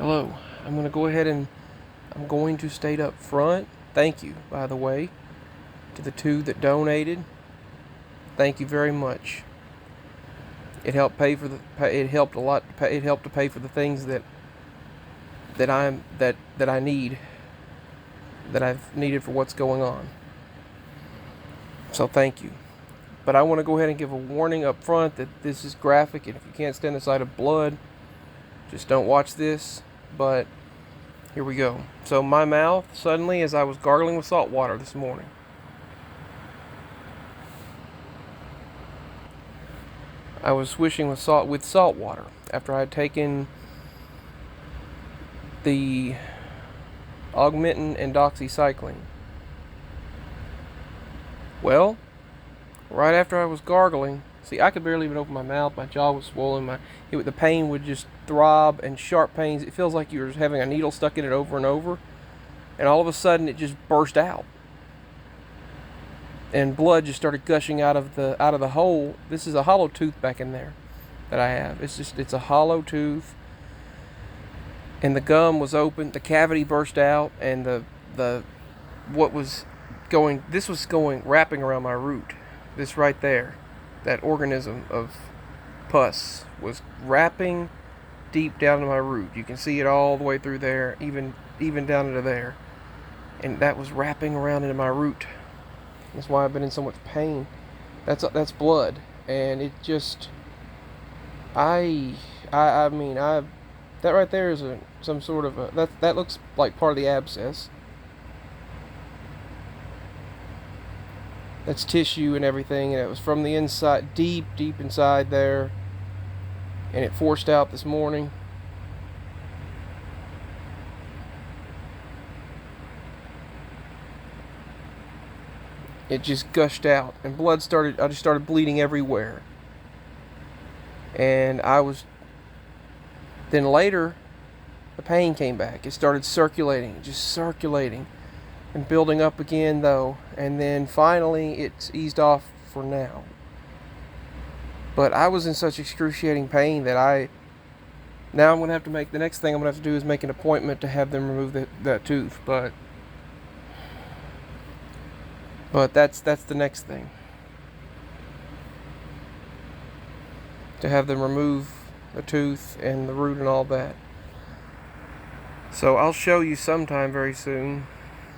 Hello. I'm going to go ahead and I'm going to state up front. Thank you, by the way, to the two that donated. Thank you very much. It helped pay for the. It helped a lot. It helped to pay for the things that I need. That I've needed for what's going on. So thank you. But I want to go ahead and give a warning up front that this is graphic, and if you can't stand the sight of blood, just don't watch this. But here we go. So my mouth suddenly, as I was gargling with salt water this morning, I was swishing with salt water after I had taken the augmentin and doxycycline. Well, right after I was gargling, see, I could barely even open my mouth. My jaw was swollen. The pain would just throb, and sharp pains. It feels like you're having a needle stuck in it over and over. And all of a sudden, it just burst out, and blood just started gushing out of the hole. This is a hollow tooth back in there that I have. It's a hollow tooth, and the gum was open. The cavity burst out, and the what was going. This was going wrapping around my root. This right there, that organism of pus was wrapping deep down into my root. You can see it all the way through there, even down into there, and that was wrapping around into my root. That's why I've been in so much pain. That's blood, and it just I mean that right there is some sort of that looks like part of the abscess. That's tissue and everything, and it was from the inside, deep inside there, and it forced out this morning. It just gushed out, and I just started bleeding everywhere. And then later, the pain came back. It started circulating, just circulating, and building up again though. And then finally, it's eased off for now. But I was in such excruciating pain that now I'm going to have to the next thing I'm going to have to do is make an appointment to have them remove that tooth. But that's the next thing. To have them remove the tooth and the root and all that. So I'll show you sometime very soon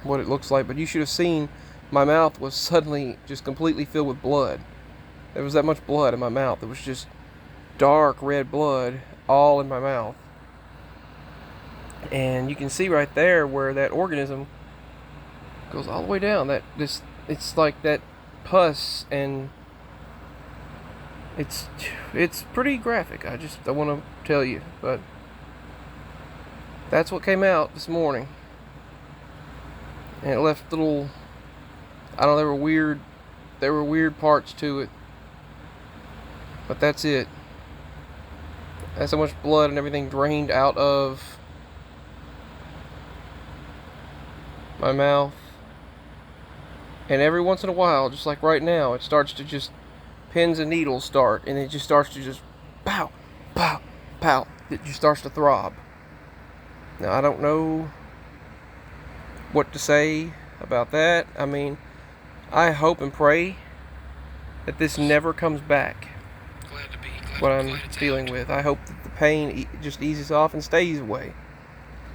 what it looks like. But you should have seen my mouth was suddenly just completely filled with blood. There was that much blood in my mouth. It was just dark red blood all in my mouth. And you can see right there where that organism goes all the way down. It's like that pus, and it's pretty graphic. I want to tell you, but that's what came out this morning, and it left little. I don't know. There were weird parts to it, but that's it. That's how much blood and everything drained out of my mouth. And every once in a while, just like right now, it starts to just, pins and needles start, and it just starts to just pow, pow, pow. It just starts to throb. Now, I don't know what to say about that. I mean, I hope and pray that this never comes back. What I'm dealing with. I hope that the pain just eases off and stays away.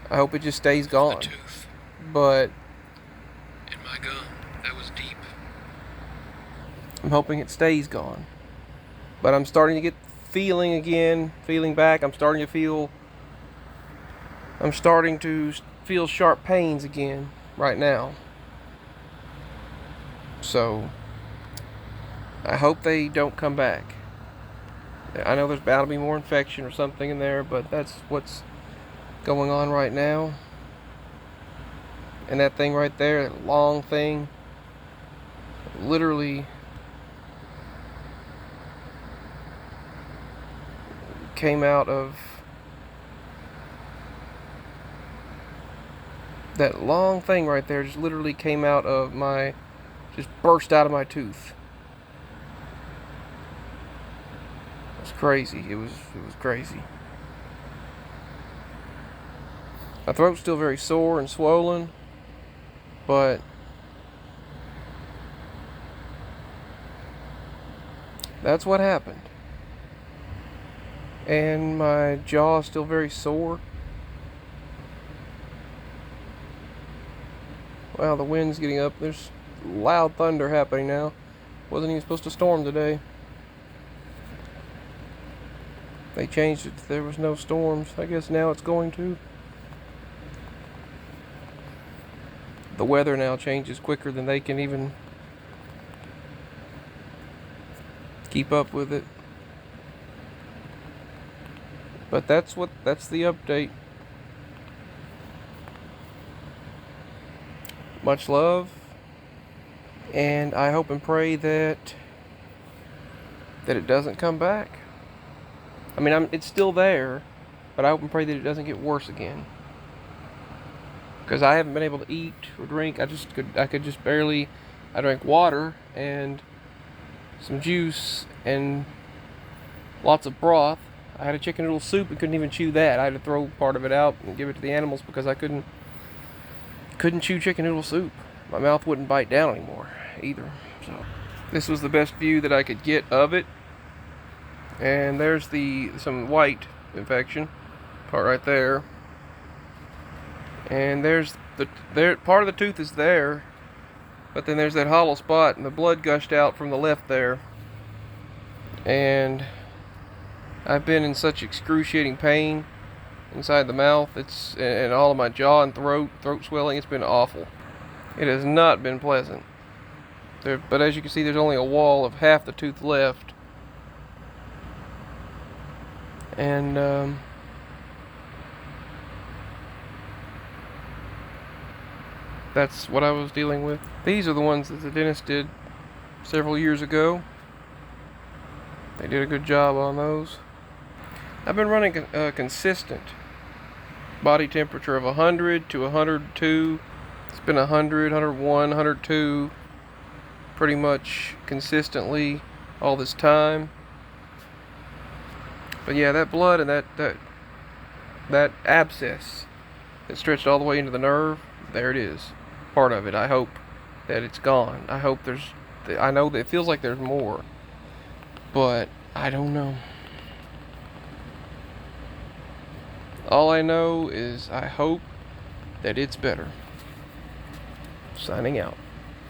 I hope it just stays gone. But in my gum, that was deep. I'm hoping it stays gone. But I'm starting to get feeling back. I'm starting to feel sharp pains again right now. So I hope they don't come back. I know there's bound to be more infection or something in there, but that's what's going on right now. And that thing right there, that long thing, literally came out of that long thing right there, just literally came out of just burst out of my tooth. It was crazy. It was crazy. My throat's still very sore and swollen, but that's what happened. And my jaw is still very sore. Wow, the wind's getting up. There's loud thunder happening now. Wasn't even supposed to storm today. They changed it. There was no storms. I guess now it's going to. The weather now changes quicker than they can even keep up with it. But that's the update. Much love, and I hope and pray that it doesn't come back. I mean, it's still there, but I hope and pray that it doesn't get worse again. Because I haven't been able to eat or drink. I could just barely. I drank water and some juice and lots of broth. I had a chicken noodle soup and couldn't even chew that. I had to throw part of it out and give it to the animals because I couldn't chew chicken noodle soup. My mouth wouldn't bite down anymore either. So this was the best view that I could get of it. And there's some white infection part right there. And there's part of the tooth is there, but then there's that hollow spot, and the blood gushed out from the left there. And I've been in such excruciating pain inside the mouth. And all of my jaw and throat swelling. It's been awful. It has not been pleasant. But as you can see, there's only a wall of half the tooth left. And that's what I was dealing with. These are the ones that the dentist did several years ago. They did a good job on those. I've been running a consistent body temperature of 100 to 102. It's been 100, 101, 102 pretty much consistently all this time. But yeah, that blood and that abscess that stretched all the way into the nerve, there it is. Part of it. I hope that it's gone. I know that it feels like there's more, but I don't know. All I know is I hope that it's better. Signing out.